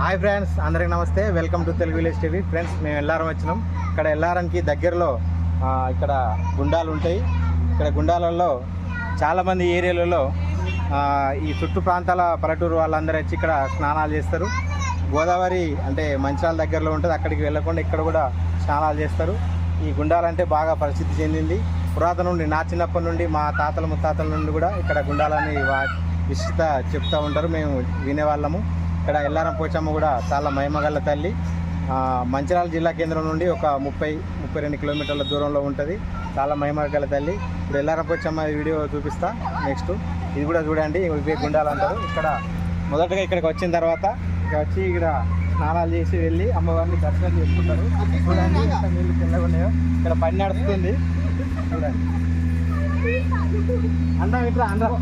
Hi friends, అందరికి నమస్తే. Welcome to Telugu village TV. Friends, మేము ఎల్లారం వచ్చినాం. ఇక్కడ ఎల్లారంకి దగ్గరలో ఇక్కడ గుండాలు ఉంటాయి. ఇక్కడ గుండాలలో చాలామంది ఏరియాలలో ఈ చుట్టూ ప్రాంతాల పల్లెటూరు వాళ్ళందరూ వచ్చి ఇక్కడ స్నానాలు చేస్తారు. గోదావరి అంటే మంచిర్యాల దగ్గరలో ఉంటుంది, అక్కడికి వెళ్ళకుండా ఇక్కడ కూడా స్నానాలు చేస్తారు. ఈ గుండాలంటే బాగా ప్రసిద్ధి చెందింది. పురాతన నుండి, నా చిన్నప్పటి నుండి, మా తాతల ముత్తాతల నుండి కూడా ఇక్కడ గుండాలని విశిష్టత చెప్తూ ఉంటారు. మేము వినేవాళ్ళము. ఇక్కడ ఎల్లారం పోచమ్మ కూడా చాలా మహిమగల తల్లి. మంచిర్యాల జిల్లా కేంద్రం నుండి ఒక 30-32 కిలోమీటర్ల దూరంలో ఉంటుంది. చాలా మహిమగల తల్లి. ఇప్పుడు ఎల్లారం పోచమ్మ వీడియో చూపిస్తా. నెక్స్ట్ ఇది కూడా చూడండి, ఇవే గుండాలు అంటారు. ఇక్కడ మొదటగా ఇక్కడికి వచ్చిన తర్వాత వచ్చి ఇక్కడ స్నానాలు చేసి వెళ్ళి అమ్మవారిని దర్శనం చేసుకుంటారు. చూడండి ఇక్కడ నీళ్ళు తెల్లగా ఉన్నాయో. ఇక్కడ పని నడుస్తుంది చూడండి. అండం ఇట్లా అండం